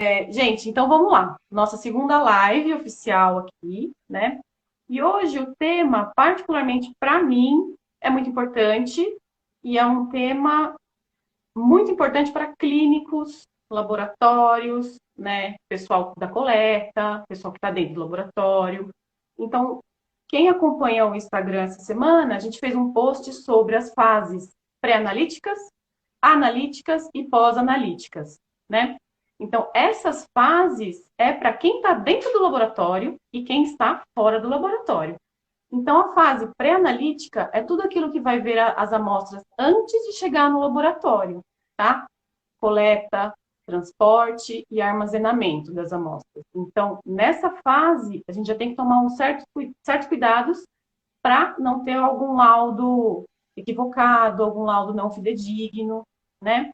Gente, então vamos lá. Nossa segunda live oficial aqui, né? E hoje o tema, particularmente para mim, é muito importante e é um tema muito importante para clínicos, laboratórios, né? Pessoal da coleta, pessoal que está dentro do laboratório. Então, quem acompanha o Instagram essa semana, a gente fez um post sobre as fases pré-analíticas, analíticas e pós-analíticas, né? Então, essas fases é para quem está dentro do laboratório e quem está fora do laboratório. Então, a fase pré-analítica é tudo aquilo que vai ver as amostras antes de chegar no laboratório, tá? Coleta, transporte e armazenamento das amostras. Então, nessa fase, a gente já tem que tomar certos cuidados para não ter algum laudo equivocado, algum laudo não fidedigno, né?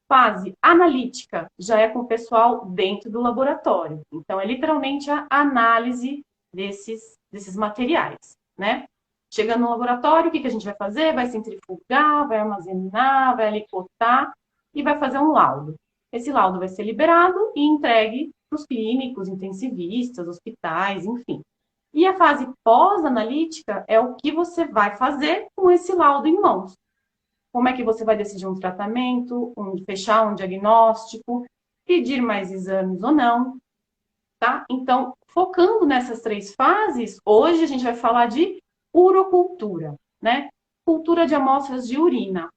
Fase analítica já é com o pessoal dentro do laboratório. Então, é literalmente a análise desses materiais, né? Chegando no laboratório, o que a gente vai fazer? Vai centrifugar, vai armazenar, vai alicotar e vai fazer um laudo. Esse laudo vai ser liberado e entregue para os clínicos, intensivistas, hospitais, enfim. E a fase pós-analítica é o que você vai fazer com esse laudo em mãos. Como é que você vai decidir um tratamento, fechar um diagnóstico, pedir mais exames ou não, tá? Então, focando nessas três fases, hoje a gente vai falar de urocultura, né? Cultura de amostras de urina.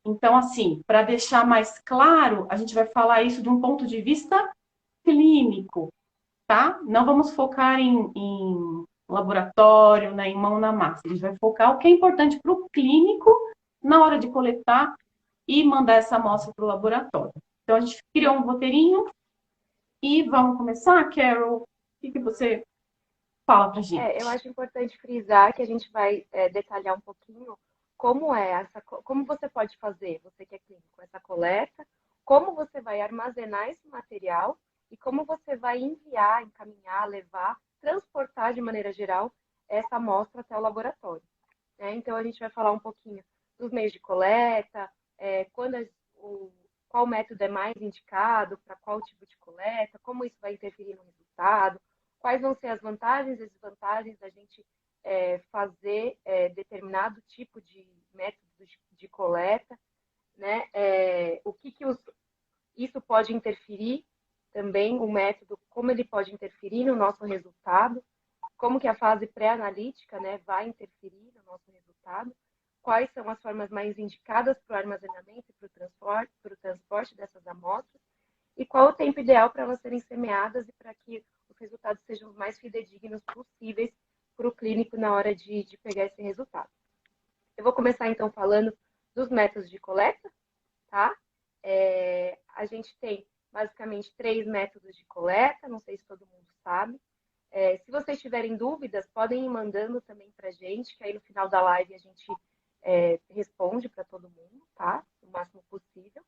Então, assim, para deixar mais claro, a gente vai falar isso de um ponto de vista clínico, tá? Não vamos focar em laboratório, né, em mão na massa. A gente vai focar o que é importante para o clínico na hora de coletar e mandar essa amostra para o laboratório. Então, a gente criou um roteirinho e vamos começar, Carol? O que você fala para a Eu gente? acho importante frisar que a gente vai detalhar um pouquinho como é como você pode fazer, você que é clínico, essa coleta, como você vai armazenar esse material e como você vai enviar, encaminhar, levar, transportar de maneira geral essa amostra até o laboratório, né? Então a gente vai falar um pouquinho dos meios de coleta, quando qual método é mais indicado para qual tipo de coleta, como isso vai interferir no resultado, quais vão ser as vantagens e desvantagens da gente fazer determinado tipo de método de coleta, né? O que isso pode interferir também, o método, como ele pode interferir no nosso resultado, como que a fase pré-analítica, né, vai interferir no nosso resultado, quais são as formas mais indicadas para o armazenamento e para o transporte dessas amostras, e qual o tempo ideal para elas serem semeadas e para que os resultados sejam os mais fidedignos possíveis para o clínico na hora de pegar esse resultado. Eu vou começar então falando dos métodos de coleta, tá? A gente tem basicamente três métodos de coleta, não sei se todo mundo sabe. Se vocês tiverem dúvidas, podem ir mandando também para a gente, que aí no final da live a gente responde para todo mundo, tá? O máximo possível.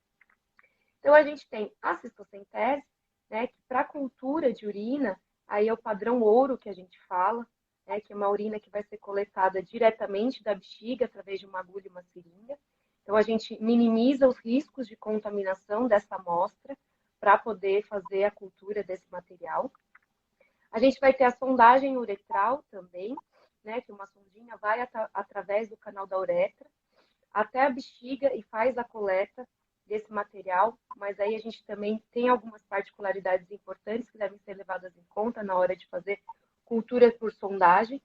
Então, a gente tem a cistocentese, né, que para a cultura de urina, aí é o padrão ouro que a gente fala, né, que é uma urina que vai ser coletada diretamente da bexiga através de uma agulha e uma seringa. Então, a gente minimiza os riscos de contaminação dessa amostra para poder fazer a cultura desse material. A gente vai ter a sondagem uretral também, né, que uma sondinha vai através do canal da uretra até a bexiga e faz a coleta desse material, mas aí a gente também tem algumas particularidades importantes que devem ser levadas em conta na hora de fazer cultura por sondagem.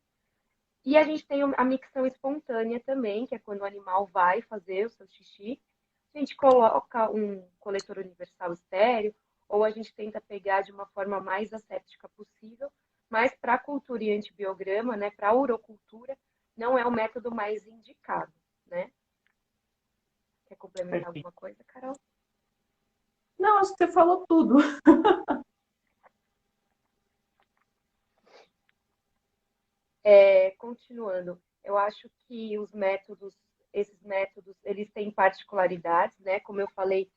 E a gente tem a micção espontânea também, que é quando o animal vai fazer o seu xixi. A gente coloca um coletor universal estéreo, ou a gente tenta pegar de uma forma mais asséptica possível, mas para a cultura e antibiograma, né, para a urocultura, não é o método mais indicado, né? Quer complementar Perfeito. alguma coisa, Carol? Não, acho que você falou tudo. Continuando, eu acho que esses métodos, eles têm particularidades, né? Como eu falei,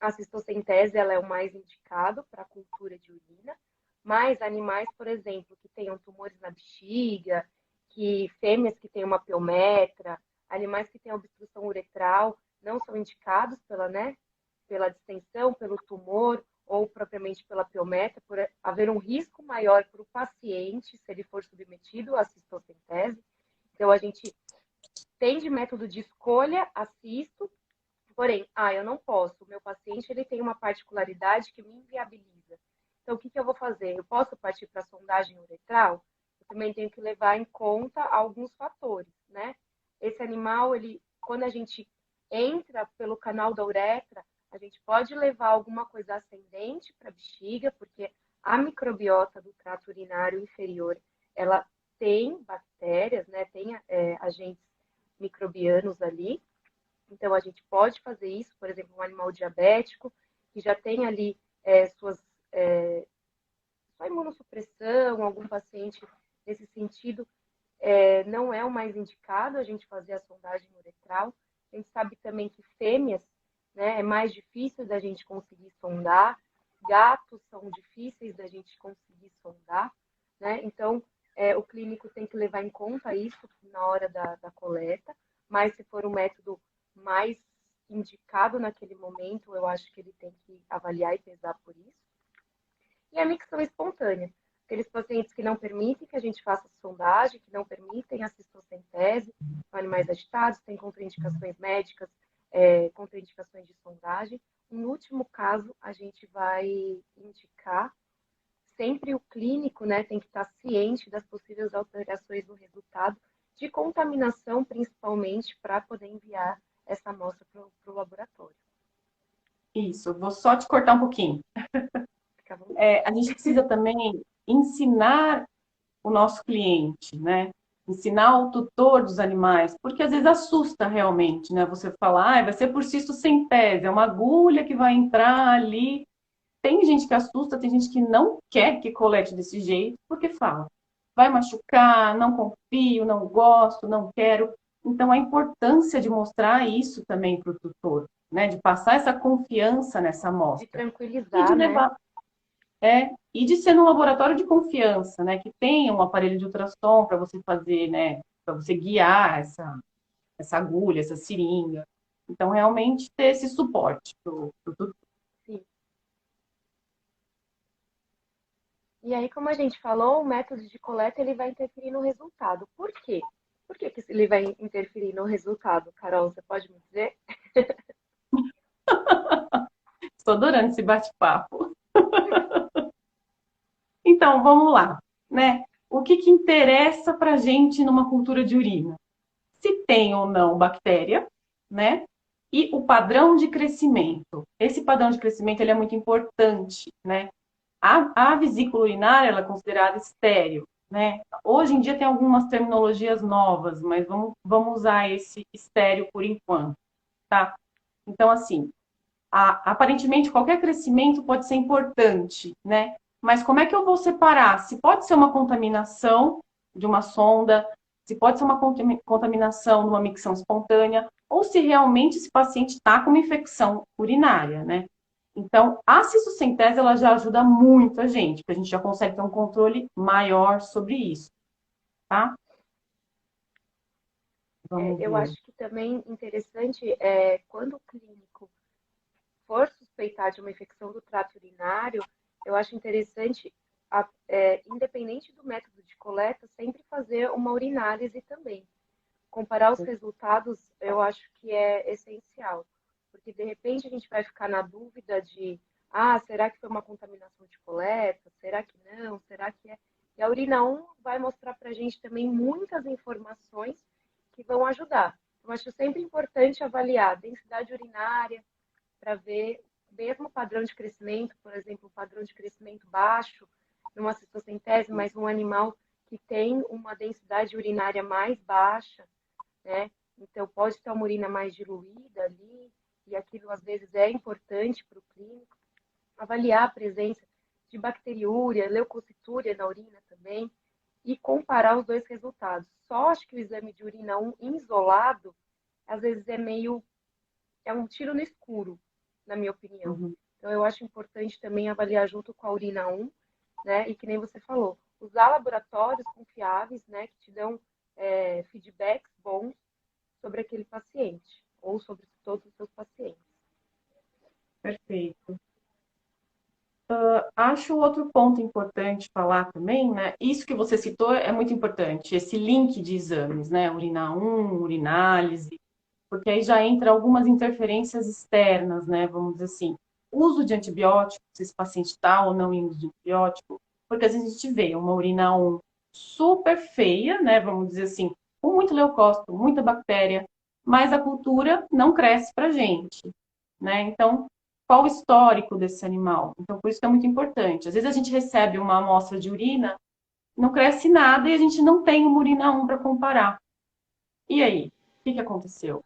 a cistocentese ela é o mais indicado para a cultura de urina, mas animais, por exemplo, que tenham tumores na bexiga, que fêmeas que tenham uma piometra, animais que tenham obstrução uretral, não são indicados pela, né, pela distensão, pelo tumor ou propriamente pela Piometa, por haver um risco maior para o paciente se ele for submetido à cistocentese. Então, a gente tem de método de escolha a cisto, porém, eu não posso, o meu paciente ele tem uma particularidade que me inviabiliza. Então, o que eu vou fazer? Eu posso partir para a sondagem uretral? Eu também tenho que levar em conta alguns fatores, né? Esse animal, ele, quando a gente entra pelo canal da uretra, a gente pode levar alguma coisa ascendente para a bexiga, porque a microbiota do trato urinário inferior, ela tem bactérias, né? Tem agentes microbianos ali. Então, a gente pode fazer isso, por exemplo, um animal diabético, que já tem ali sua imunossupressão, algum paciente nesse sentido, não é o mais indicado a gente fazer a sondagem uretral. A gente sabe também que fêmeas, né, é mais difícil da gente conseguir sondar, gatos são difíceis da gente conseguir sondar, né? Então, o clínico tem que levar em conta isso na hora da coleta, mas se for um método mais indicado naquele momento, eu acho que ele tem que avaliar e pesar por isso. E a micção espontânea, aqueles pacientes que não permitem que a gente faça sondagem, que não permitem a cistocentese, são animais agitados, têm contraindicações médicas, contraindicações de sondagem. No último caso, a gente vai indicar, sempre o clínico, né, tem que estar ciente das possíveis alterações no resultado, de contaminação principalmente, para poder enviar essa amostra para o laboratório. Isso, vou só te cortar um pouquinho. Fica à vontade. A gente precisa também ensinar o nosso cliente, né? Ensinar o tutor dos animais, porque às vezes assusta realmente, né? Você fala, vai ser por cistocentese, é uma agulha que vai entrar ali. Tem gente que assusta, tem gente que não quer que colete desse jeito, porque fala, vai machucar, não confio, não gosto, não quero. Então, a importância de mostrar isso também para o tutor, né? De passar essa confiança nessa De amostra. E de tranquilizar, né? levar e de ser num laboratório de confiança, né? Que tenha um aparelho de ultrassom para você fazer, né? Para você guiar essa agulha, essa seringa. Então, realmente ter esse suporte pro tutor. Sim. E aí, como a gente falou, o método de coleta ele vai interferir no resultado. Por quê? Por que ele vai interferir no resultado, Carol? Você pode me dizer? Estou adorando esse bate-papo. Então, vamos lá, né? O que interessa para a gente numa cultura de urina? Se tem ou não bactéria, né? E o padrão de crescimento. Esse padrão de crescimento ele é muito importante, né? A vesícula urinária ela é considerada estéril, né? Hoje em dia tem algumas terminologias novas, mas vamos usar esse estéril por enquanto, tá? Então, assim, aparentemente qualquer crescimento pode ser importante, né? Mas como é que eu vou separar? Se pode ser uma contaminação de uma sonda, se pode ser uma contaminação de uma micção espontânea, ou se realmente esse paciente está com uma infecção urinária, né? Então, a cistocentese ela já ajuda muito a gente, porque a gente já consegue ter um controle maior sobre isso, tá? Vamos Eu ver. acho que também interessante quando o clínico for suspeitar de uma infecção do trato urinário, eu acho interessante, independente do método de coleta, sempre fazer uma urinálise também. Comparar os resultados, eu acho que é essencial, porque de repente a gente vai ficar na dúvida de, será que foi uma contaminação de coleta? Será que não? Será que é? E a urina 1 vai mostrar para a gente também muitas informações que vão ajudar. Eu acho sempre importante avaliar a densidade urinária, para ver mesmo padrão de crescimento, por exemplo, um padrão de crescimento baixo numa cistocentese, mas um animal que tem uma densidade urinária mais baixa, né? Então pode ter uma urina mais diluída ali, e aquilo às vezes é importante para o clínico. Avaliar a presença de bacteriúria, leucocitúria na urina também, e comparar os dois resultados. Só acho que o exame de urina 1 isolado, às vezes é um tiro no escuro, na minha opinião. Uhum. Então, eu acho importante também avaliar junto com a urina 1, né? E que nem você falou, usar laboratórios confiáveis, né? Que te dão feedbacks bons sobre aquele paciente ou sobre todos os seus pacientes. Perfeito. Acho outro ponto importante falar também, né? Isso que você citou é muito importante, esse link de exames, né? Urina 1, urinálise, porque aí já entra algumas interferências externas, né? Vamos dizer assim, uso de antibiótico, se esse paciente está ou não em uso de antibiótico, porque às vezes a gente vê uma urina 1 super feia, né? Vamos dizer assim, com muito leucócito, muita bactéria, mas a cultura não cresce para gente, né? Então, qual o histórico desse animal? Então, por isso que é muito importante. Às vezes a gente recebe uma amostra de urina, não cresce nada e a gente não tem uma urina 1 para comparar. E aí? O que aconteceu?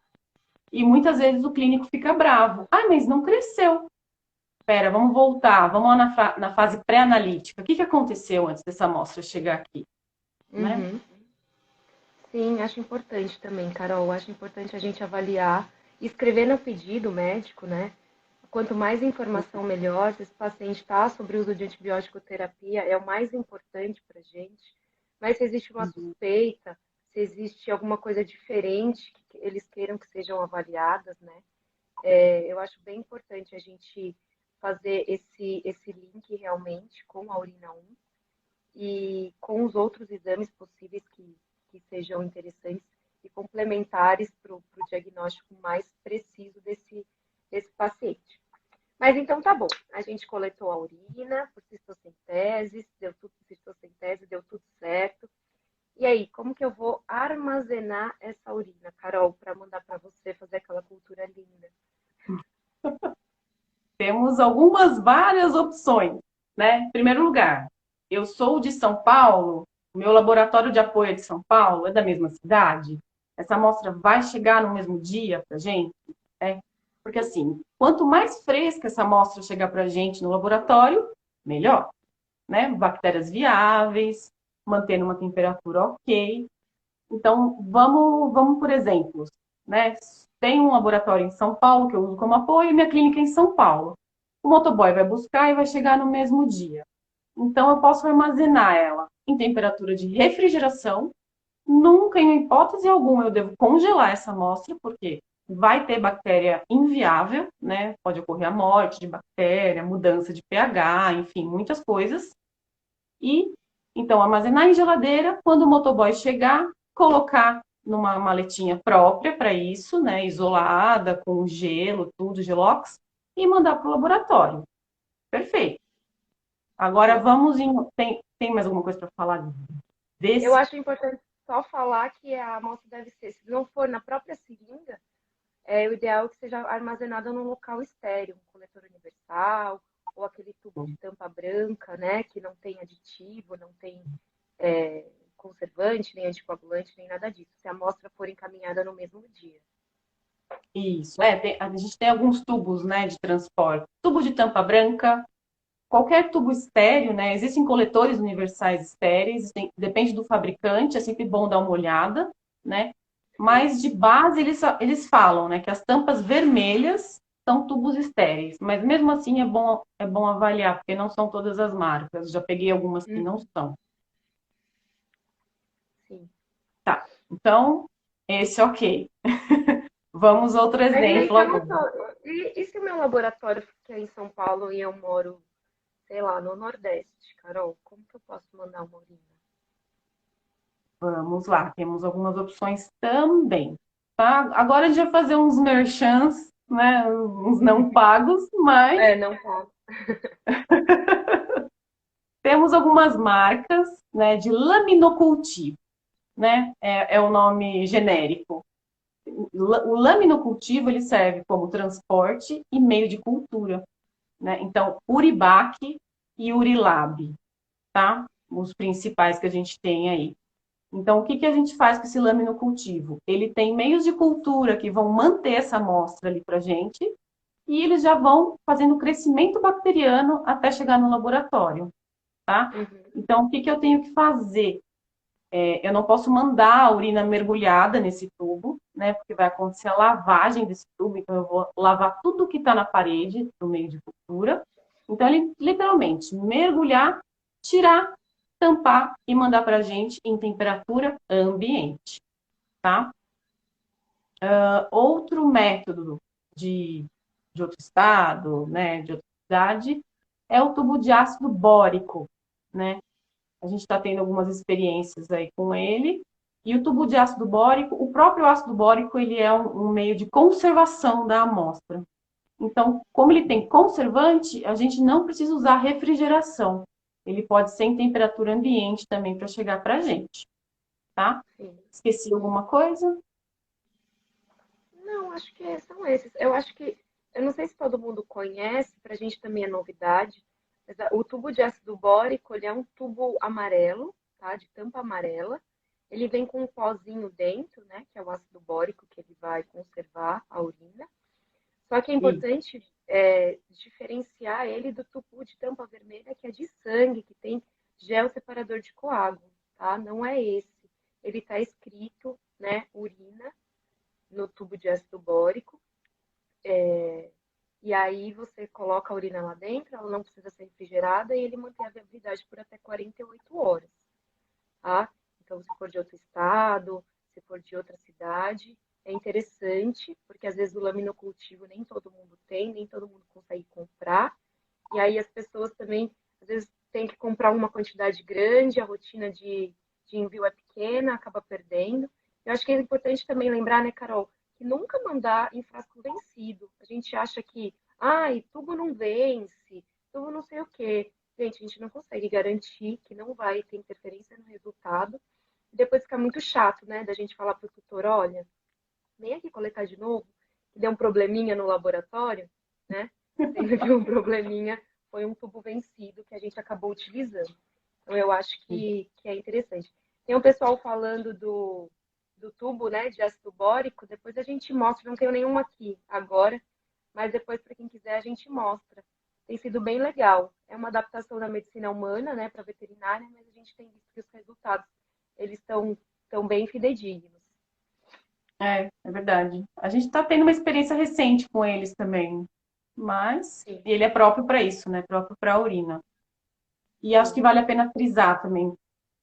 E muitas vezes o clínico fica bravo. Ah, mas não cresceu. Espera, vamos voltar, vamos lá na fase pré-analítica. O que aconteceu antes dessa amostra chegar aqui? Né? Uhum. Sim, acho importante também, Carol. Acho importante a gente avaliar e escrever no pedido médico, né? Quanto mais informação, melhor. Se esse paciente está sobre o uso de antibiótico terapia, é o mais importante para a gente. Mas se existe uma suspeita, se existe alguma coisa diferente que eles queiram que sejam avaliadas, né? Eu acho bem importante a gente fazer esse link realmente com a urina 1 e com os outros exames possíveis que sejam interessantes e complementares para o diagnóstico mais preciso desse paciente. Mas então tá bom, a gente coletou a urina por cistossintese, deu tudo certo. E aí, como que eu vou armazenar essa urina, Carol, para mandar para você fazer aquela cultura linda? Temos algumas várias opções, né? Em primeiro lugar, eu sou de São Paulo, o meu laboratório de apoio é de São Paulo, é da mesma cidade. Essa amostra vai chegar no mesmo dia para a gente? É. Porque assim, quanto mais fresca essa amostra chegar para a gente no laboratório, melhor, né? Bactérias viáveis, mantendo uma temperatura ok. Então, vamos por exemplos, né? Tem um laboratório em São Paulo que eu uso como apoio e minha clínica é em São Paulo. O motoboy vai buscar e vai chegar no mesmo dia. Então, eu posso armazenar ela em temperatura de refrigeração. Nunca, em hipótese alguma, eu devo congelar essa amostra, porque vai ter bactéria inviável, né? Pode ocorrer a morte de bactéria, mudança de pH, enfim, muitas coisas. E, então, armazenar em geladeira. Quando o motoboy chegar, colocar numa maletinha própria para isso, né? Isolada, com gelo, tudo, gelox, e mandar para o laboratório. Perfeito. Agora Sim. vamos em. Tem mais alguma coisa para falar Eu desse? acho importante só falar que a amostra deve ser, se não for na própria seringa, o ideal é que seja armazenada num local estéreo, um coletor universal, ou aquele tubo de tampa branca, né, que não tem aditivo, não tem conservante, nem anticoagulante, nem nada disso, se a amostra for encaminhada no mesmo dia. Isso. A gente tem alguns tubos, né, de transporte. Tubo de tampa branca, qualquer tubo estéreo, né? Existem coletores universais estéreis, depende do fabricante, é sempre bom dar uma olhada, né? Mas de base eles falam, né, que as tampas vermelhas são tubos estéreis, mas mesmo assim é bom avaliar, porque não são todas as marcas. Já peguei algumas que não são. Sim. Tá. Então, esse ok. Vamos outro Mas e aí, exemplo agora. e se o meu laboratório fica em São Paulo e eu moro, sei lá, no Nordeste, Carol, como que eu posso mandar uma urina? Vamos lá, temos algumas opções também, tá? Agora a gente vai fazer uns merchants, né? Uns não pagos, mas Não posso. temos algumas marcas, né, de laminocultivo, né? É o nome genérico. O laminocultivo ele serve como transporte e meio de cultura, né? Então, Uribac e Urilab, tá? Os principais que a gente tem aí. Então, o que a gente faz com esse laminocultivo? Ele tem meios de cultura que vão manter essa amostra ali para a gente e eles já vão fazendo o crescimento bacteriano até chegar no laboratório, tá? Uhum. Então, o que eu tenho que fazer? Eu não posso mandar a urina mergulhada nesse tubo, né? Porque vai acontecer a lavagem desse tubo, então eu vou lavar tudo que está na parede do meio de cultura. Então, ele literalmente mergulhar, tirar, tampar e mandar para a gente em temperatura ambiente, tá? Outro método de outro estado, né, de outra cidade, é o tubo de ácido bórico, né? A gente está tendo algumas experiências aí com ele. E o tubo de ácido bórico, o próprio ácido bórico, ele é um meio de conservação da amostra. Então, como ele tem conservante, a gente não precisa usar refrigeração. Ele pode ser em temperatura ambiente também para chegar para a gente, tá? Sim. Esqueci alguma coisa? Não, acho que são esses. Eu acho que, eu não sei se todo mundo conhece, para a gente também é novidade, mas o tubo de ácido bórico, ele é um tubo amarelo, tá? De tampa amarela. Ele vem com um pozinho dentro, né? Que é o ácido bórico, que ele vai conservar a urina. Só que é Isso. importante diferenciar ele do tubo de tampa vermelha, que é de sangue, que tem gel separador de coágulo, tá? Não é esse. Ele está escrito, né, urina, no tubo de ácido bórico. E aí você coloca a urina lá dentro, ela não precisa ser refrigerada e ele mantém a viabilidade por até 48 horas, tá? Então, se for de outro estado, se for de outra cidade, é interessante, porque às vezes o laminocultivo nem todo mundo tem, nem todo mundo consegue comprar. E aí as pessoas também, às vezes, têm que comprar uma quantidade grande, a rotina de envio é pequena, acaba perdendo. Eu acho que é importante também lembrar, né, Carol, que nunca mandar em frasco vencido. A gente acha que, ai, tubo não vence, tubo não sei o quê. Gente, a gente não consegue garantir que não vai ter interferência no resultado. E depois fica muito chato, né, da gente falar para o tutor, olha, vem aqui coletar de novo, que deu um probleminha no laboratório, né? Teve um probleminha, foi um tubo vencido que a gente acabou utilizando. Então, eu acho que é interessante. Tem um pessoal falando do tubo, né, de ácido bórico, depois a gente mostra, não tenho nenhum aqui agora, mas depois, para quem quiser, a gente mostra. Tem sido bem legal. É uma adaptação da medicina humana, né, para veterinária, mas a gente tem visto que os resultados, eles estão bem fidedignos. É verdade. A gente está tendo uma experiência recente com eles também, mas Sim, ele é próprio para isso, né? Próprio para a urina. E acho sim. que vale a pena frisar também.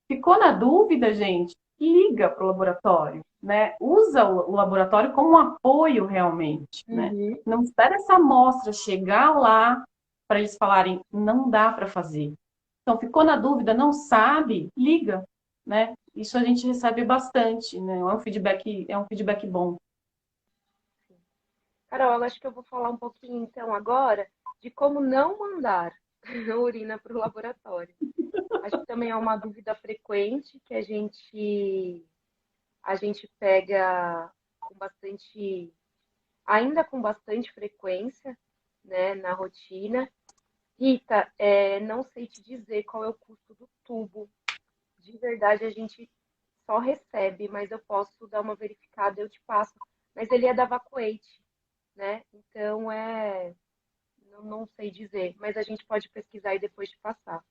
Ficou na dúvida, gente? Liga para o laboratório, né? Usa o laboratório como um apoio realmente, né? Uhum. Não espera essa amostra chegar lá para eles falarem não dá para fazer. Então ficou na dúvida, não sabe, liga, né? Isso a gente recebe bastante, né? É um feedback bom. Carol, acho que eu vou falar um pouquinho então agora de como não mandar urina para o laboratório. Acho que também é uma dúvida frequente que a gente pega com bastante, ainda com bastante frequência, né, na rotina. Rita, não sei te dizer qual é o custo do tubo. De verdade, a gente só recebe, mas eu posso dar uma verificada, eu te passo. Mas ele é da Vacuate, né? Então não sei dizer, mas a gente pode pesquisar e depois te passar.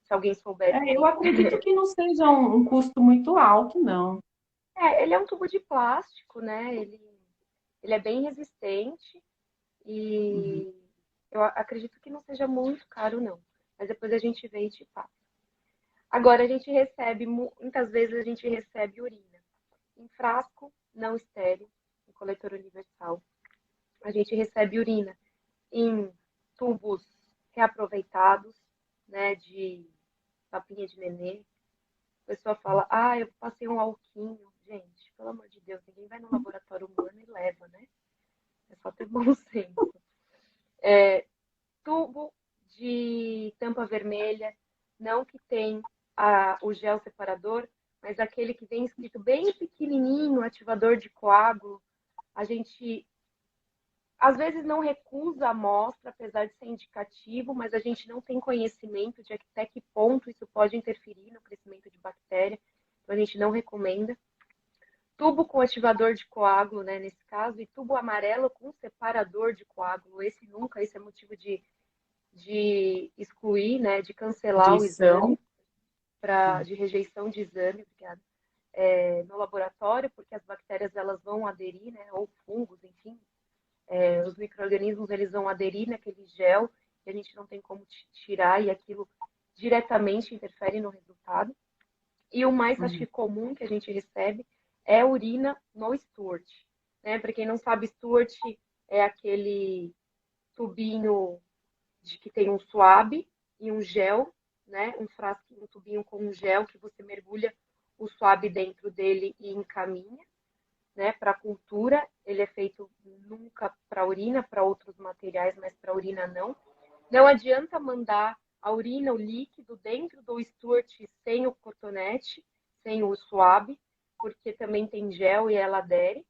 Se alguém souber Eu também. acredito que não seja um custo muito alto, não. Ele é um tubo de plástico, né? Ele é bem resistente Uhum. e eu acredito que não seja muito caro, não. Mas depois a gente vê e te passa. Agora a gente recebe, muitas vezes a gente recebe urina em frasco não estéril, em coletor universal. A gente recebe urina em tubos reaproveitados, né, de papinha de nenê. A pessoa fala, eu passei um alquinho. Gente, pelo amor de Deus, ninguém vai no laboratório humano e leva, né? É só ter bom senso. Tubo de tampa vermelha, não que tem o gel separador, mas aquele que vem escrito bem pequenininho, ativador de coágulo. A gente às vezes não recusa a amostra, apesar de ser indicativo, mas a gente não tem conhecimento de até que ponto isso pode interferir no crescimento de bactéria, então a gente não recomenda. Tubo com ativador de coágulo, né, nesse caso, e tubo amarelo com separador de coágulo, esse é motivo de excluir, né, de cancelar o Rejeição. exame, de rejeição de exame, obrigada, no laboratório, porque as bactérias elas vão aderir, né, ou fungos, enfim, os micro-organismos eles vão aderir naquele gel e a gente não tem como tirar e aquilo diretamente interfere no resultado. E o mais, acho que, Uhum. comum que a gente recebe é urina no Stuart. Né? Para quem não sabe, Stuart é aquele tubinho de que tem um swab e um gel, né? Um frasco, um tubinho com um gel que você mergulha o swab dentro dele e encaminha, né? Para a cultura, ele é feito nunca para urina, para outros materiais, mas para urina não. Não adianta mandar a urina, o líquido, dentro do Stuart sem o cotonete, sem o swab, porque também tem gel e ela adere.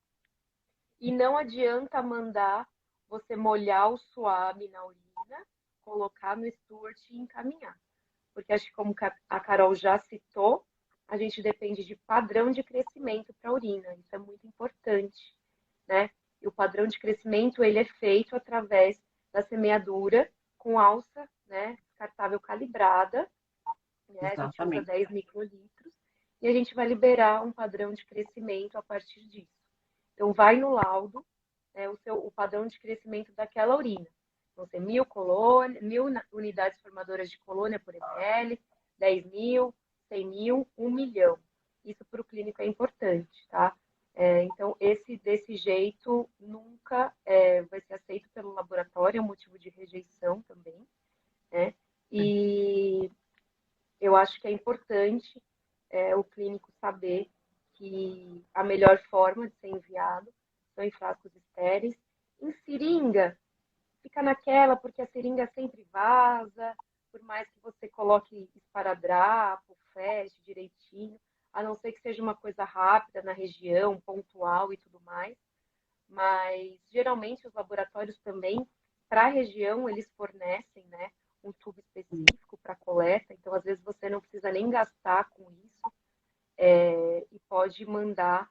E não adianta mandar você molhar o swab na urina, colocar no Stuart e encaminhar. Porque acho que como a Carol já citou, a gente depende de padrão de crescimento para a urina. Isso é muito importante, né? E o padrão de crescimento, ele é feito através da semeadura com alça, né, descartável calibrada, né? A gente usa Exatamente. 10 microlitros e a gente vai liberar um padrão de crescimento a partir disso. Então, vai no laudo, né, o padrão de crescimento daquela urina. Vão ser 1.000 unidades formadoras de colônia por ml, 10.000, 100.000, 1.000.000. Isso para o clínico é importante, tá? Então, desse jeito nunca vai ser aceito pelo laboratório, é um motivo de rejeição também, né? E eu acho que é importante o clínico saber que a melhor forma de ser enviado são em frascos estéreis. Em seringa, fica naquela, porque a seringa sempre vaza, por mais que você coloque esparadrapo, feche direitinho, a não ser que seja uma coisa rápida na região, pontual e tudo mais. Mas geralmente os laboratórios também, para a região, eles fornecem, né, um tubo específico para coleta, então às vezes você não precisa nem gastar com isso, e pode mandar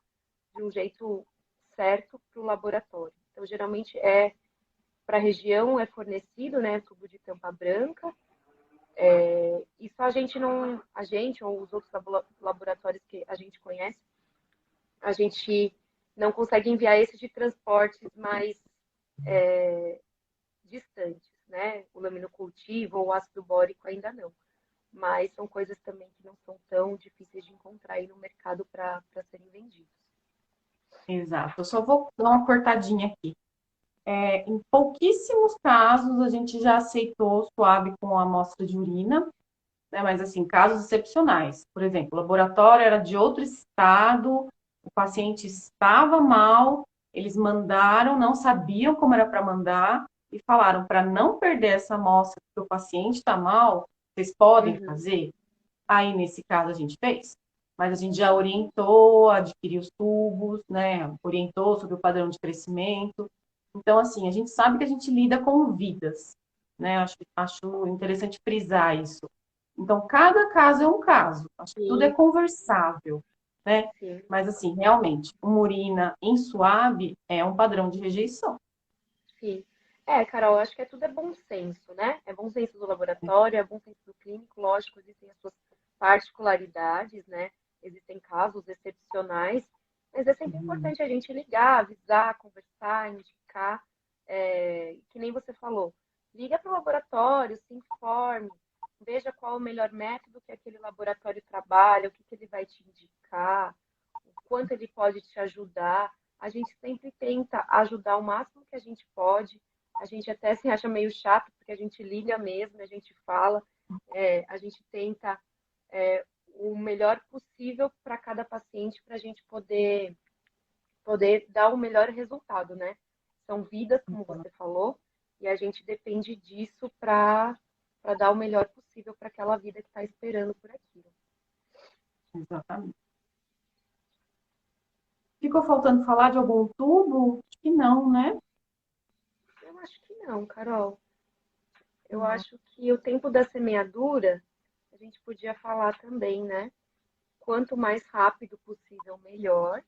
de um jeito certo para o laboratório. Então, geralmente para a região é fornecido, né, tubo de tampa branca. Isso a gente ou os outros laboratórios que a gente conhece, a gente não consegue enviar esse de transportes mais distantes, né? O laminocultivo ou o ácido bórico ainda não. Mas são coisas também que não são tão difíceis de encontrar aí no mercado para serem vendidos. Exato. Eu só vou dar uma cortadinha aqui. Em pouquíssimos casos a gente já aceitou o swab com amostra de urina, né? Mas assim, casos excepcionais. Por exemplo, o laboratório era de outro estado, o paciente estava mal, eles mandaram, não sabiam como era para mandar e falaram para não perder essa amostra porque o paciente está mal, vocês podem Uhum. fazer? Aí, nesse caso, a gente fez. Mas a gente já orientou a adquirir os tubos, né? Orientou sobre o padrão de crescimento. Então, assim, a gente sabe que a gente lida com vidas, né? Acho interessante frisar isso. Então, cada caso é um caso. Acho que tudo é Sim, conversável, né? sim, Mas, assim, realmente, uma urina em suave é um padrão de rejeição. sim. Carol, acho que tudo é bom senso, né? É bom senso do laboratório, é bom senso do clínico, lógico, existem as suas particularidades, né? Existem casos excepcionais, mas é sempre Uhum. importante a gente ligar, avisar, conversar, indicar, que nem você falou. Liga para o laboratório, se informe, veja qual o melhor método que aquele laboratório trabalha, o que ele vai te indicar, o quanto ele pode te ajudar. A gente sempre tenta ajudar o máximo que a gente pode. A gente até se acha meio chato, porque a gente liga mesmo, a gente fala, a gente tenta o melhor possível para cada paciente, para a gente poder dar o melhor resultado, né? São vidas, como você falou, e a gente depende disso para dar o melhor possível para aquela vida que está esperando por aquilo. Exatamente. Ficou faltando falar de algum tubo? Acho que não, né? Eu acho que não, Carol. Eu Não. acho que o tempo da semeadura, a gente podia falar também, né? Quanto mais rápido possível, melhor,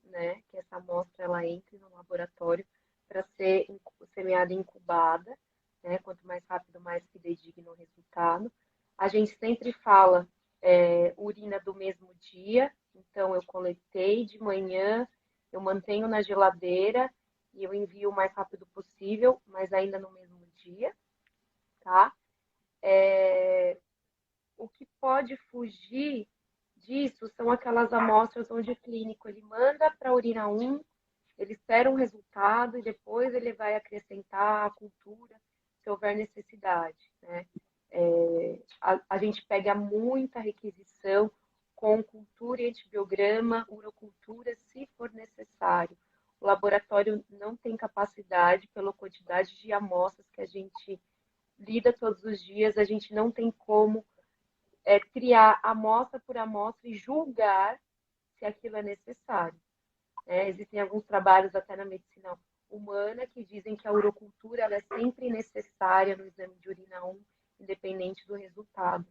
né? Que essa amostra ela entre no laboratório para ser semeada e incubada, né? Quanto mais rápido, mais fidedigno o resultado. A gente sempre fala urina do mesmo dia, então eu coletei de manhã, eu mantenho na geladeira e eu envio o mais rápido possível, mas ainda no mesmo dia, tá? O que pode fugir disso são aquelas amostras onde o clínico ele manda para a urina 1, ele espera um resultado e depois ele vai acrescentar a cultura. se houver necessidade, né? A gente pega muita requisição com cultura e antibiograma, urocultura, se for necessário. O laboratório não tem capacidade, pela quantidade de amostras que a gente lida todos os dias, a gente não tem como criar amostra por amostra e julgar se aquilo é necessário. Existem alguns trabalhos até na medicina humana que dizem que a urocultura ela é sempre necessária no exame de urina 1, independente do resultado,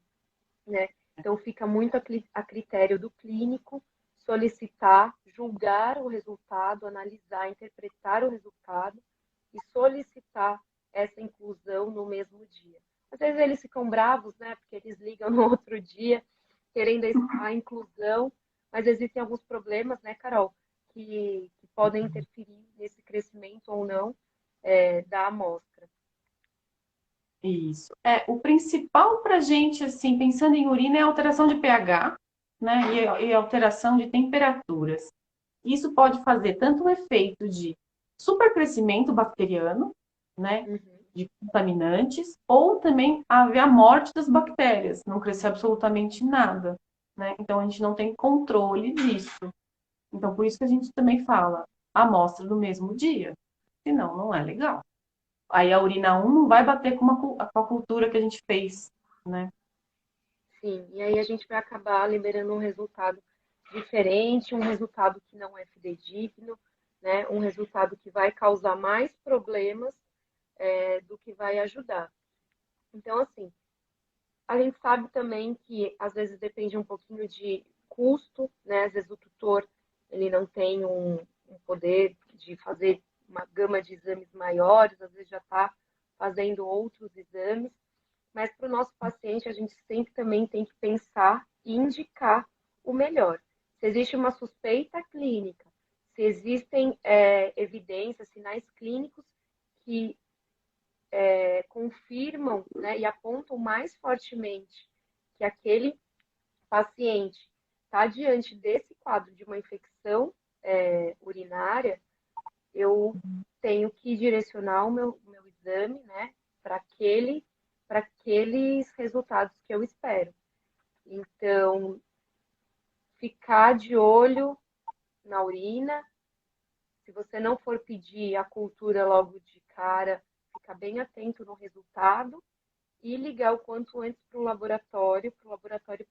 né? Então fica muito a critério do clínico solicitar, julgar o resultado, analisar, interpretar o resultado e solicitar essa inclusão no mesmo dia. Às vezes eles ficam bravos, né? Porque eles ligam no outro dia querendo a inclusão, mas existem alguns problemas, né, Carol, que podem interferir nesse crescimento ou não da amostra. Isso. O principal para a gente, assim, pensando em urina, é a alteração de pH, né? E a alteração de temperaturas. Isso pode fazer tanto um efeito de supercrescimento bacteriano, né? Uhum. De contaminantes, ou também haver a morte das bactérias, não crescer absolutamente nada, né? Então a gente não tem controle disso. Então por isso que a gente também fala amostra no mesmo dia, senão não é legal. Aí a urina 1 não vai bater com a cultura que a gente fez, né? Sim, e aí a gente vai acabar liberando um resultado diferente, um resultado que não é fidedigno, né? Um resultado que vai causar mais problemas do que vai ajudar. Então, assim, a gente sabe também que às vezes depende um pouquinho de custo, né? Às vezes o tutor ele não tem um poder de fazer uma gama de exames maiores, às vezes já está fazendo outros exames, mas para o nosso paciente a gente sempre também tem que pensar e indicar o melhor. Se existe uma suspeita clínica, se existem evidências, sinais clínicos que confirmam, né, e apontam mais fortemente que aquele paciente está diante desse quadro de uma infecção urinária, eu tenho que direcionar o meu exame, né, para aqueles resultados que eu espero. Então, ficar de olho na urina. Se você não for pedir a cultura logo de cara, ficar bem atento no resultado e ligar o quanto antes para o laboratório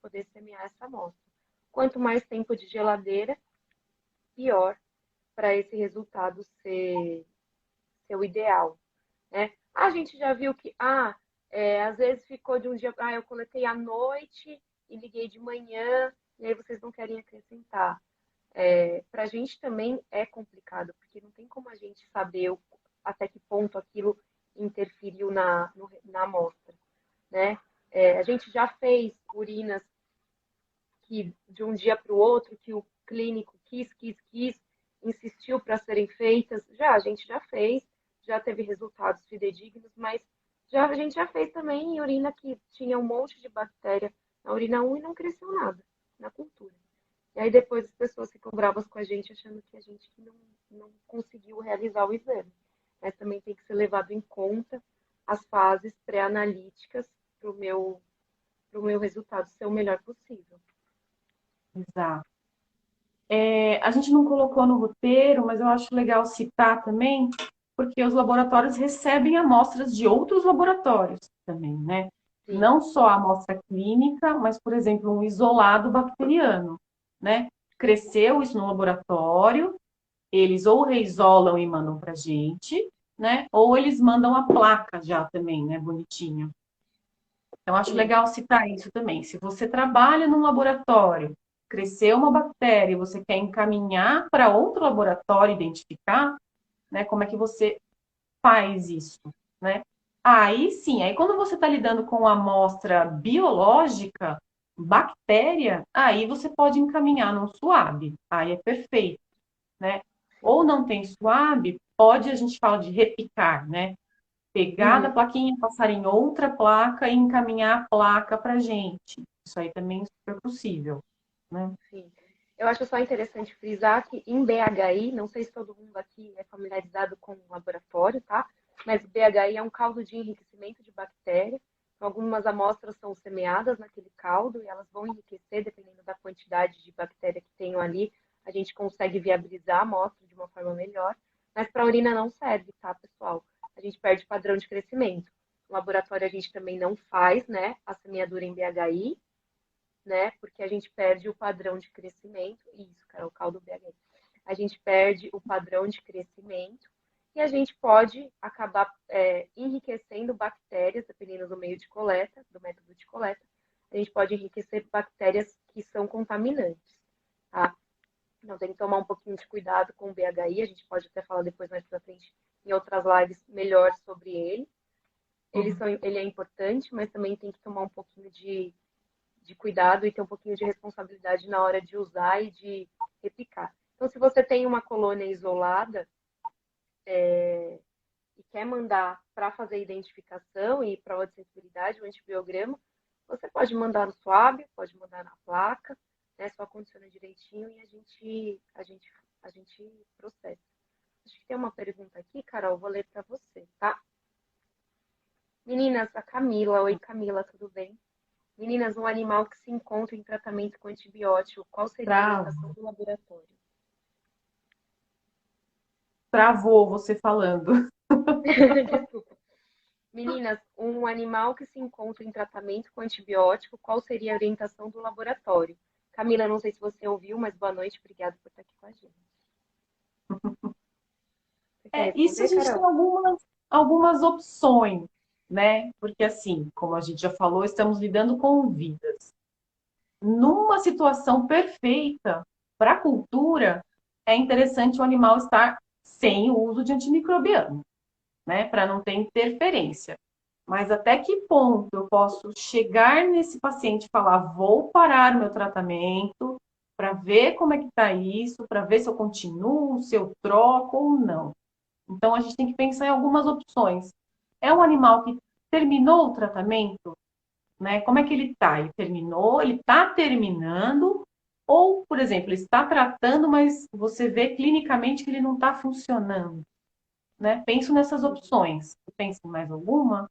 poder semear essa amostra. Quanto mais tempo de geladeira, pior para esse resultado ser o ideal, né? A gente já viu que, às vezes ficou de um dia, eu coletei à noite e liguei de manhã, e aí vocês não querem acrescentar. Para a gente também é complicado, porque não tem como a gente saber até que ponto aquilo interferiu na amostra, né? A gente já fez urinas que de um dia para o outro, que o clínico quis, insistiu para serem feitas, a gente já fez, já teve resultados fidedignos, mas a gente já fez também urina que tinha um monte de bactéria na urina 1 e não cresceu nada na cultura. E aí depois as pessoas ficam bravas com a gente, achando que a gente não conseguiu realizar o exame. Mas também tem que ser levado em conta as fases pré-analíticas para o meu resultado ser o melhor possível. Exato. A gente não colocou no roteiro, mas eu acho legal citar também, porque os laboratórios recebem amostras de outros laboratórios também, né? Sim. Não só a amostra clínica, mas, por exemplo, um isolado bacteriano, né? Cresceu isso no laboratório, eles ou reisolam e mandam para a gente, né? Ou eles mandam a placa já também, né? Bonitinho. Então, acho Sim. legal citar isso também. Se você trabalha num laboratório, cresceu uma bactéria e você quer encaminhar para outro laboratório identificar, né? Como é que você faz isso, né? Aí sim, aí quando você está lidando com uma amostra biológica, bactéria, aí você pode encaminhar num SWAB. Aí é perfeito, né? Sim. Ou não tem SWAB, pode, a gente fala de repicar, né? Pegar da Uhum. plaquinha, passar em outra placa e encaminhar a placa para a gente. Isso aí também é super possível, né? Sim. Eu acho só interessante frisar que em BHI, não sei se todo mundo aqui é familiarizado com o laboratório, tá? Mas o BHI é um caldo de enriquecimento de bactéria. Então, algumas amostras são semeadas naquele caldo e elas vão enriquecer, dependendo da quantidade de bactéria que tenham ali, a gente consegue viabilizar a amostra de uma forma melhor. Mas para a urina não serve, tá, pessoal? A gente perde padrão de crescimento. No laboratório a gente também não faz, né, a semeadura em BHI, né, porque a gente perde o padrão de crescimento. Isso, cara, o caldo BHI. A gente perde o padrão de crescimento e a gente pode acabar enriquecendo bactérias, dependendo do meio de coleta, do método de coleta, a gente pode enriquecer bactérias que são contaminantes, tá? Então tem que tomar um pouquinho de cuidado com o BHI, a gente pode até falar depois mais pra frente em outras lives melhor sobre ele. Ele é importante, mas também tem que tomar um pouquinho de cuidado e ter um pouquinho de responsabilidade na hora de usar e de replicar. Então, se você tem uma colônia isolada e quer mandar para fazer identificação e para outra sensibilidade, o antibiograma, você pode mandar no swab, pode mandar na placa, né? Só condiciona direitinho e a gente processa. Acho que tem uma pergunta aqui, Carol, vou ler para você, tá? Meninas, a Camila. Oi, Camila, tudo bem? Meninas, um animal que se encontra em tratamento com antibiótico, qual seria a orientação do laboratório? Travou você falando. Desculpa. Meninas, um animal que se encontra em tratamento com antibiótico, qual seria a orientação do laboratório? Camila, não sei se você ouviu, mas boa noite, obrigada por estar aqui com a gente. Você quer Isso a responder, gente tem Carol? algumas opções, né? Porque assim, como a gente já falou, estamos lidando com vidas. Numa situação perfeita para a cultura, é interessante o animal estar sem o uso de antimicrobiano, né? Para não ter interferência. Mas até que ponto eu posso chegar nesse paciente e falar, vou parar o meu tratamento para ver como é que está isso, para ver se eu continuo, se eu troco ou não. Então a gente tem que pensar em algumas opções. É um animal que terminou o tratamento, né? Como é que ele está? Ele terminou, ele está terminando, ou, por exemplo, ele está tratando, mas você vê clinicamente que ele não está funcionando, né? Penso nessas opções. Você pensa em mais alguma?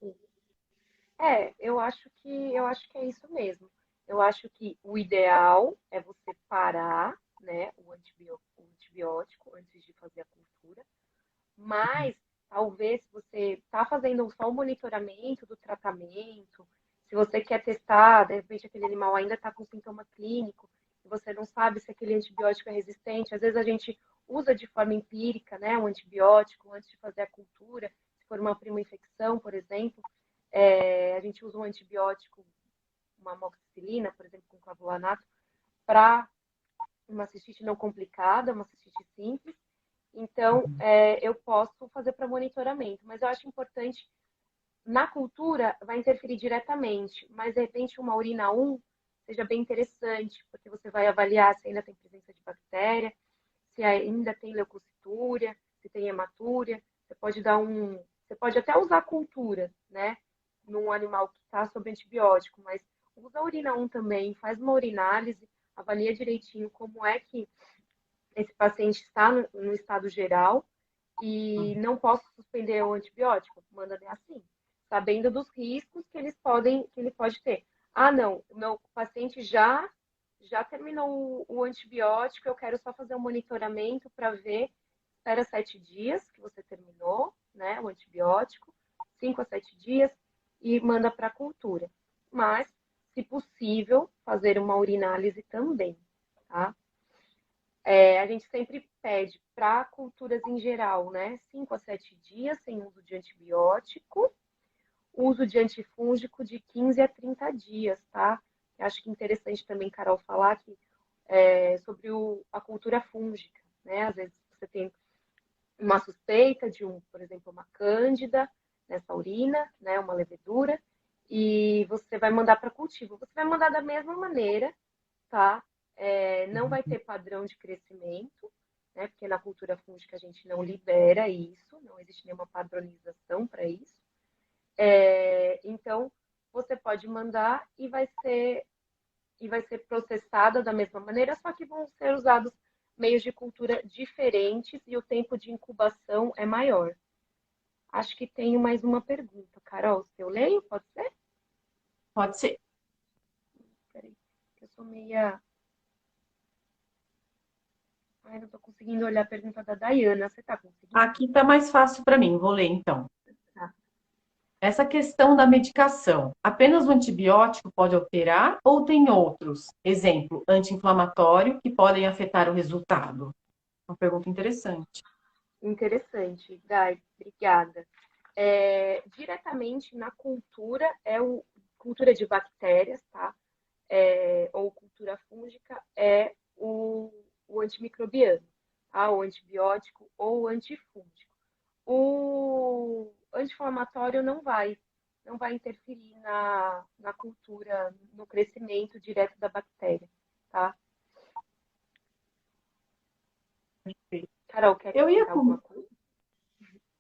Eu acho que é isso mesmo. Eu acho que o ideal é você parar, né, o antibiótico antes de fazer a cultura. Mas talvez se você está fazendo só o monitoramento do tratamento, se você quer testar, de repente aquele animal ainda está com sintoma clínico, e você não sabe se aquele antibiótico é resistente, às vezes a gente usa de forma empírica, né, um antibiótico antes de fazer a cultura, se for uma prima infecção, por exemplo, a gente usa um antibiótico, uma amoxicilina, por exemplo, com clavulanato, para uma cistite não complicada, uma cistite simples. Então, eu posso fazer para monitoramento, mas eu acho importante, na cultura, vai interferir diretamente, mas de repente uma urina 1 seja bem interessante, porque você vai avaliar se ainda tem presença de bactéria, se ainda tem leucocitúria, se tem hematúria, você pode até usar cultura, né, num animal que está sob antibiótico, mas usa a urina 1 também, faz uma urinálise, avalia direitinho como é que esse paciente está no estado geral e não posso suspender o antibiótico, manda ver assim, sabendo dos riscos que ele pode ter. Ah, não, o meu paciente já terminou o antibiótico, eu quero só fazer um monitoramento para ver, espera 7 dias que você terminou, né, o antibiótico, 5 a 7 dias e manda para a cultura. Mas, se possível, fazer uma urinálise também, tá? A gente sempre pede para culturas em geral, né? 5 a 7 dias sem uso de antibiótico, uso de antifúngico de 15 a 30 dias, tá? Eu acho que é interessante também, Carol, falar que, sobre a cultura fúngica, né? Às vezes você tem uma suspeita de por exemplo, uma cândida nessa urina, né? Uma levedura, e você vai mandar para cultivo. Você vai mandar da mesma maneira, tá? Não vai ter padrão de crescimento, né? Porque na cultura fúngica a gente não libera isso, não existe nenhuma padronização para isso. Então, você pode mandar e vai ser processada da mesma maneira, só que vão ser usados meios de cultura diferentes e o tempo de incubação é maior. Acho que tenho mais uma pergunta. Carol, se eu leio, pode ser? Pode ser. Peraí, que eu sou meia. Ai, não tô conseguindo olhar a pergunta da Dayana. Você tá conseguindo? Aqui está mais fácil para mim, vou ler então. Tá. Essa questão da medicação, apenas o antibiótico pode alterar ou tem outros? Exemplo, anti-inflamatório, que podem afetar o resultado? Uma pergunta interessante. Interessante, Dai, obrigada. Diretamente na cultura, cultura de bactérias, tá? Ou cultura fúngica, é o antimicrobiano, tá? O antibiótico ou o antifúngico. O anti-inflamatório não vai interferir na cultura, no crescimento direto da bactéria, tá? Carol, quer Eu ia acrescentar com... alguma coisa?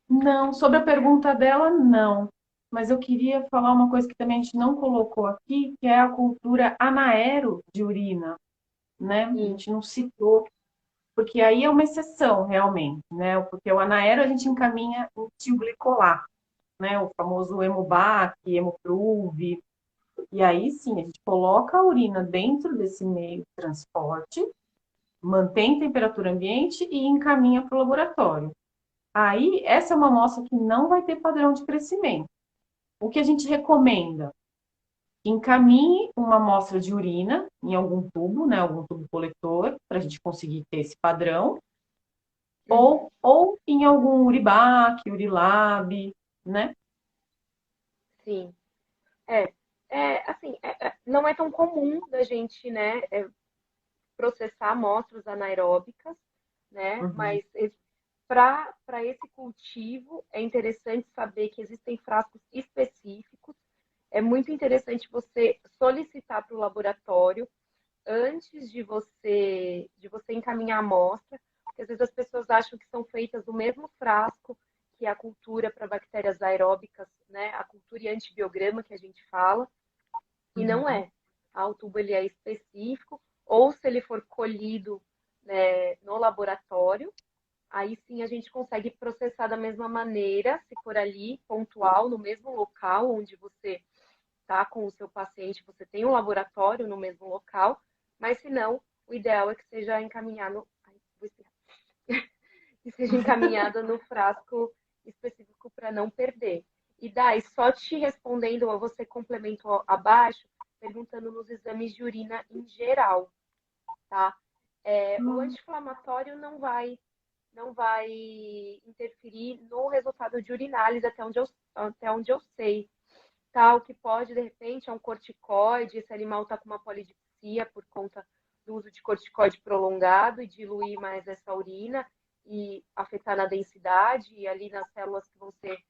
Não, sobre a pergunta dela, não. Mas eu queria falar uma coisa que também a gente não colocou aqui, que é a cultura anaero de urina, né? A Sim, gente não citou, porque aí é uma exceção, realmente, né? Porque o anaero a gente encaminha o tioglicolar, né? O famoso Hemobac, Hemopruv. E aí sim, a gente coloca a urina dentro desse meio de transporte, mantém temperatura ambiente e encaminha para o laboratório. Aí, essa é uma amostra que não vai ter padrão de crescimento. O que a gente recomenda? Encaminhe uma amostra de urina em algum tubo, né, algum tubo coletor, para a gente conseguir ter esse padrão, uhum, ou em algum Uribac, Urilab, né? sim. É, assim, não é tão comum da gente, né, processar amostras anaeróbicas, né, Uhum. mas para esse cultivo é interessante saber que existem frascos específicos. É muito interessante você solicitar para o laboratório antes de você encaminhar a amostra, porque às vezes as pessoas acham que são feitas do mesmo frasco que a cultura para bactérias aeróbicas, né, a cultura e antibiograma que a gente fala, e não Uhum. é. O tubo ele é específico, ou se ele for colhido, né, no laboratório, aí sim a gente consegue processar da mesma maneira, se for ali, pontual, no mesmo local onde você está com o seu paciente, você tem um laboratório no mesmo local, mas se não, o ideal é que seja encaminhado, ai, vou espirrar. Que seja encaminhada no frasco específico para não perder. E daí, só te respondendo, você complementou abaixo, perguntando nos exames de urina em geral, tá? O anti-inflamatório não vai interferir no resultado de urinálise até onde eu sei. Tá? O que pode, de repente, é um corticoide, esse animal está com uma polidipsia por conta do uso de corticoide prolongado e diluir mais essa urina e afetar na densidade e ali nas células que vão ser,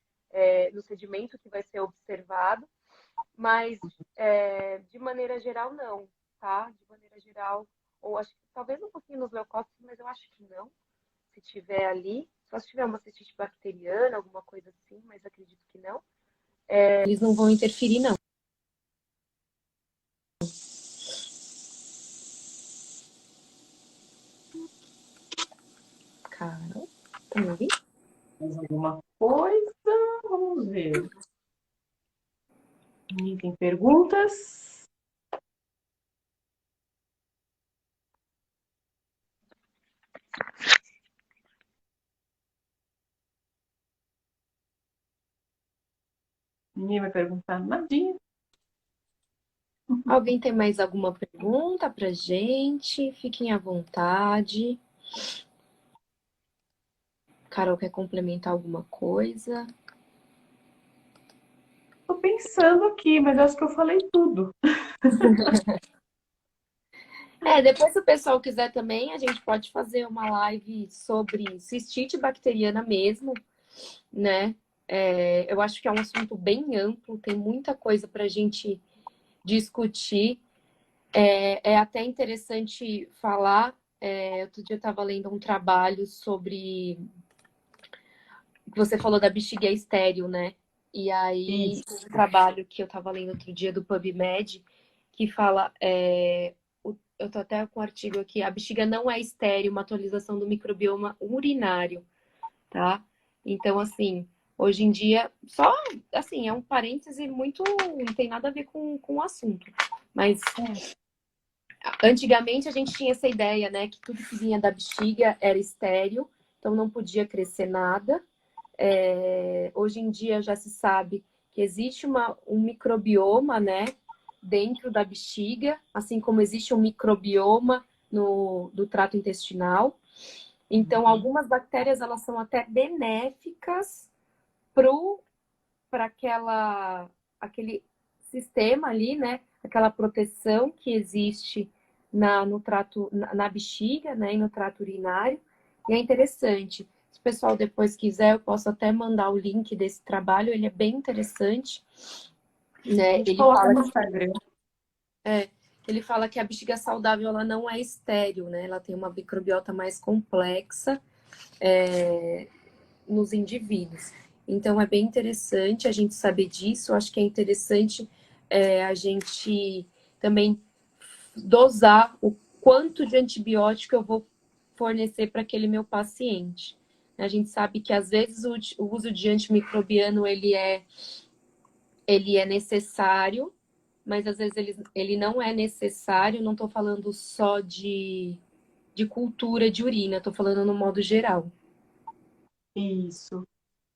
no sedimento que vai ser observado, mas de maneira geral não, tá? De maneira geral, ou acho que talvez um pouquinho nos leucócitos, mas eu acho que não, se tiver ali, só se tiver uma cistite bacteriana, alguma coisa assim, mas acredito que não. Eles não vão interferir, não. Carol, tá me ouvindo? Mais alguma coisa? Vamos ver. Ninguém tem perguntas? Ninguém vai perguntar nadinha. Alguém tem mais alguma pergunta pra gente? Fiquem à vontade. Carol quer complementar alguma coisa? Tô pensando aqui, mas acho que eu falei tudo. Depois se o pessoal quiser também, a gente pode fazer uma live sobre cistite bacteriana mesmo, né? Eu acho que é um assunto bem amplo, tem muita coisa para a gente discutir. É até interessante falar. Outro dia eu estava lendo um trabalho sobre. Você falou da bexiga estéril, né? E aí, Isso. um trabalho que eu estava lendo outro dia do PubMed, que fala. Eu tô até com um artigo aqui, a bexiga não é estéril, uma atualização do microbioma urinário, tá? Então, assim, Hoje em dia, só assim, é um parêntese muito. Não tem nada a ver com o assunto. Mas antigamente a gente tinha essa ideia, né? Que tudo que vinha da bexiga era estéril, então não podia crescer nada. Hoje em dia já se sabe que existe um microbioma, né? Dentro da bexiga, assim como existe um microbioma do trato intestinal. Então, algumas bactérias elas são até benéficas para aquele sistema ali, né? Aquela proteção que existe no trato, na bexiga, né? E no trato urinário. E é interessante. Se o pessoal depois quiser, eu posso até mandar o link desse trabalho. Ele é bem interessante, A né? gente coloca no Instagram. Ele fala que a bexiga saudável ela não é estéril, né? Ela tem uma microbiota mais complexa nos indivíduos. Então é bem interessante a gente saber disso. Eu acho que é interessante a gente também dosar o quanto de antibiótico eu vou fornecer para aquele meu paciente. A gente sabe que às vezes o uso de antimicrobiano ele é necessário, mas às vezes ele não é necessário. Não estou falando só de cultura de urina, estou falando no modo geral. Isso.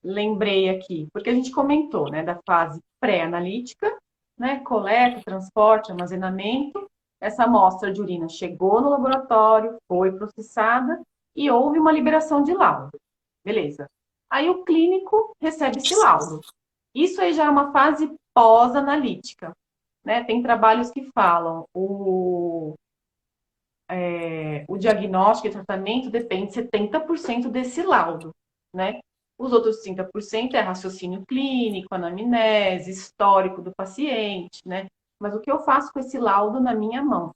Lembrei aqui, porque a gente comentou, né, da fase pré-analítica, né, coleta, transporte, armazenamento. Essa amostra de urina chegou no laboratório, foi processada e houve uma liberação de laudo. Beleza. Aí o clínico recebe esse laudo. Isso aí já é uma fase pós-analítica, né? Tem trabalhos que falam o diagnóstico e tratamento depende de 70% desse laudo, né? Os outros 30% é raciocínio clínico, anamnese, histórico do paciente, né? Mas o que eu faço com esse laudo na minha mão?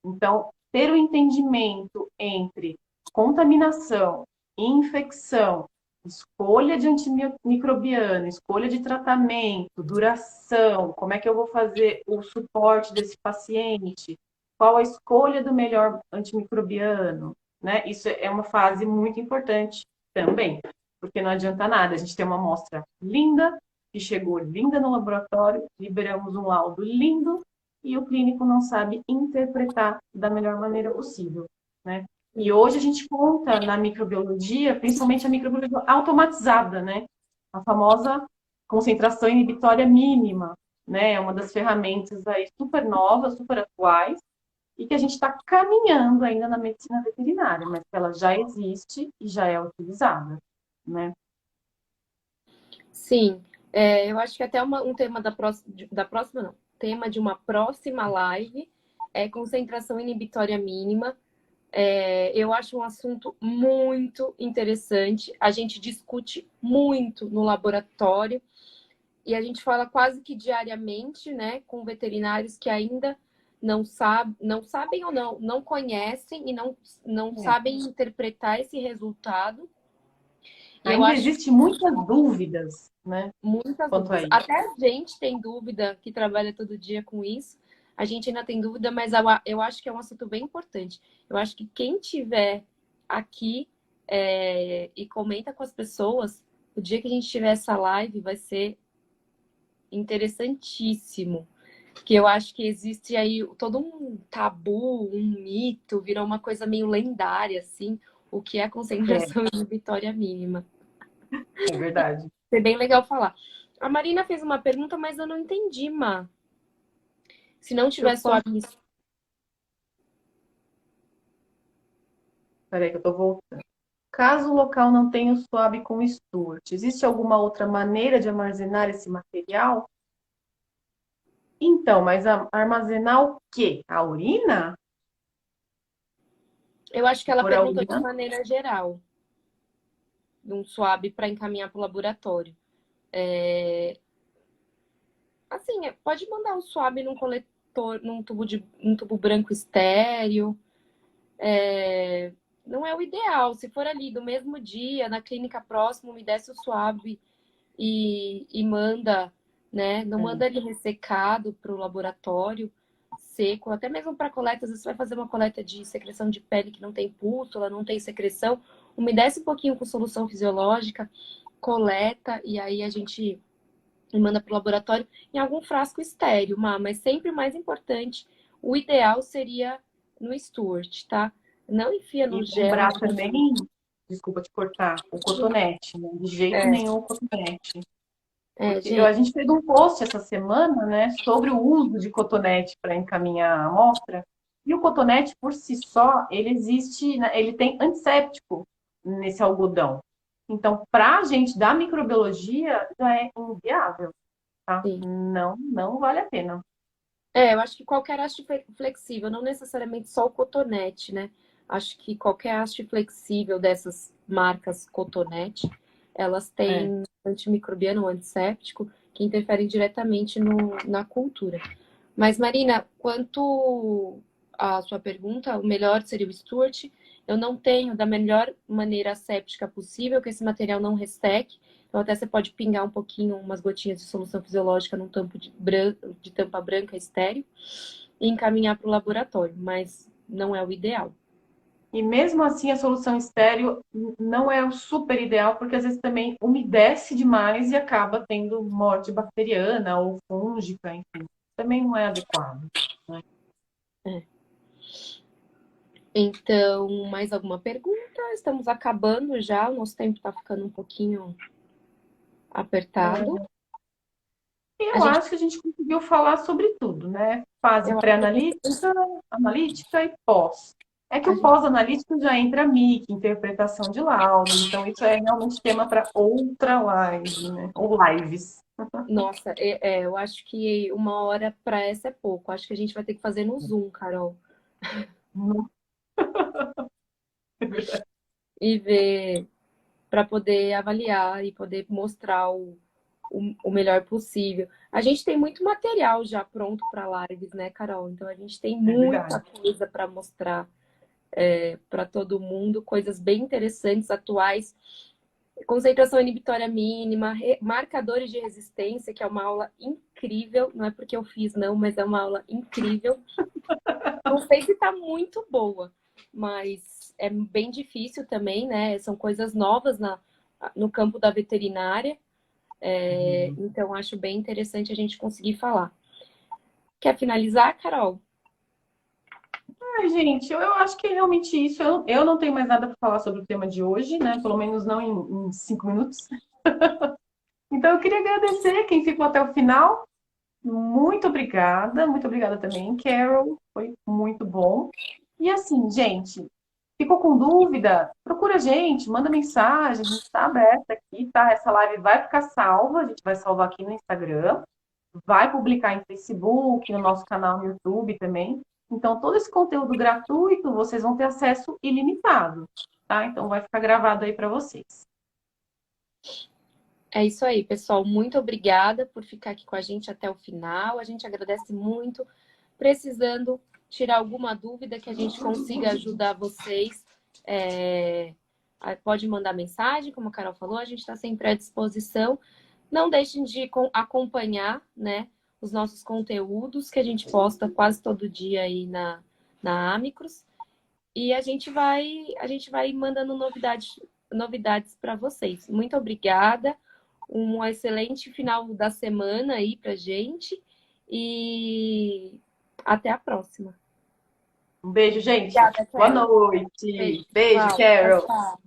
Então, ter o entendimento entre contaminação, infecção, escolha de antimicrobiano, escolha de tratamento, duração, como é que eu vou fazer o suporte desse paciente, qual a escolha do melhor antimicrobiano, né? Isso é uma fase muito importante também, porque não adianta nada a gente ter uma amostra linda, que chegou linda no laboratório, liberamos um laudo lindo, e o clínico não sabe interpretar da melhor maneira possível, né? E hoje a gente conta na microbiologia, principalmente a microbiologia automatizada, né? A famosa concentração inibitória mínima, né? É uma das ferramentas aí super novas, super atuais, e que a gente está caminhando ainda na medicina veterinária, mas que ela já existe e já é utilizada, né? Sim, eu acho que até um tema da próxima, não, tema de uma próxima live é concentração inibitória mínima. Eu acho um assunto muito interessante. A gente discute muito no laboratório e a gente fala quase que diariamente, né, com veterinários que ainda não sabem ou não conhecem e não sabem interpretar esse resultado. E eu Ainda acho existe muitas dúvidas, né? muitas Quanto a dúvidas. isso. Até a gente tem dúvida que trabalha todo dia com isso. A gente ainda tem dúvida, mas eu acho que é um assunto bem importante. Eu acho que quem tiver aqui e comenta com as pessoas, o dia que a gente tiver essa live vai ser interessantíssimo. Porque eu acho que existe aí todo um tabu, um mito, virou uma coisa meio lendária, assim, o que é a concentração inibitória mínima. É verdade. É bem legal falar. A Marina fez uma pergunta, mas eu não entendi, Má. Se não Deixa eu tiver só. suave nisso. Peraí, que eu tô voltando. Caso o local não tenha o swab com Stuart, existe alguma outra maneira de armazenar esse material? Então, mas armazenar o quê? A urina? Eu acho que Se ela for a perguntou de urina? maneira geral, de um suave para encaminhar para o laboratório. Assim, pode mandar um suave num coletor, num tubo branco estéreo. Não é o ideal. Se for ali do mesmo dia, na clínica próxima, me desce o suave e manda, né? Não manda ele ressecado para o laboratório, seco, até mesmo para coleta. Às vezes você vai fazer uma coleta de secreção de pele que não tem pústula, não tem secreção. umedece um pouquinho com solução fisiológica, coleta, e aí a gente manda para o laboratório em algum frasco estéreo, mas sempre o mais importante, o ideal seria no Stuart, tá? Não enfia no E gel. lembrar também, desculpa te cortar, o cotonete, né? De jeito É, nenhum o cotonete. Porque a gente, gente fez um post essa semana, né, sobre o uso de cotonete para encaminhar a amostra. E o cotonete, por si só, ele existe, né, ele tem antisséptico nesse algodão. Então, para a gente da microbiologia, já é inviável, tá? sim. Não vale a pena. Eu acho que qualquer haste flexível, não necessariamente só o cotonete, né? Acho que qualquer haste flexível dessas marcas cotonete, elas É. têm antimicrobiano ou antisséptico que interferem diretamente na cultura. Mas, Marina, quanto à sua pergunta, o melhor seria o Stuart. Eu não tenho da melhor maneira asséptica possível, que esse material não resseque. Então, até você pode pingar um pouquinho, umas gotinhas de solução fisiológica num tampo de tampa branca estéreo e encaminhar para o laboratório, mas não é o ideal. E mesmo assim, a solução estéreo não é o super ideal, porque às vezes também umedece demais e acaba tendo morte bacteriana ou fúngica, enfim. Também não é adequado, né? É. Então, mais alguma pergunta? Estamos acabando já, o nosso tempo está ficando um pouquinho apertado. A Eu gente, acho que a gente conseguiu falar sobre tudo, né? Fase eu acho que a gente pré-analítica, analítica e pós. É que a o gente pós-analítico já entra MIC, interpretação de laudo, então isso é realmente tema para outra live, né? Ou lives. Nossa, eu acho que 1 hora para essa é pouco. Acho que a gente vai ter que fazer no Zoom, Carol, e ver para poder avaliar e poder mostrar o melhor possível. A gente tem muito material já pronto para lives, né, Carol? Então a gente tem É verdade. muita coisa para mostrar para todo mundo, coisas bem interessantes, atuais. Concentração inibitória mínima, marcadores de resistência, que é uma aula incrível. Não é porque eu fiz, não, mas é uma aula incrível. Não sei se está muito boa, mas é bem difícil também, né? São coisas novas no campo da veterinária. Então, acho bem interessante a gente conseguir falar. Quer finalizar, Carol? Ai, gente, eu acho que é realmente isso. Eu não tenho mais nada para falar sobre o tema de hoje, né? Pelo menos não em 5 minutos. Então, eu queria agradecer quem ficou até o final. Muito obrigada também, Carol. Foi muito bom. E assim, gente, ficou com dúvida? Procura a gente, manda mensagem, a gente está aberta aqui, tá? Essa live vai ficar salva, a gente vai salvar aqui no Instagram, vai publicar em Facebook, no nosso canal no YouTube também. Então, todo esse conteúdo gratuito, vocês vão ter acesso ilimitado, tá? Então, vai ficar gravado aí para vocês. É isso aí, pessoal. Muito obrigada por ficar aqui com a gente até o final. A gente agradece muito. Precisando tirar alguma dúvida que a gente consiga ajudar vocês, pode mandar mensagem, como a Carol falou, a gente está sempre à disposição. Não deixem de acompanhar, né, os nossos conteúdos que a gente posta quase todo dia aí na Amicros. E a gente vai mandando novidades para vocês. Muito obrigada. Um excelente final da semana aí pra gente. E até a próxima. Um beijo, gente. Obrigada, Boa Carol. Beijo, noite. Beijo, pessoal. Tchau, Carol. tchau.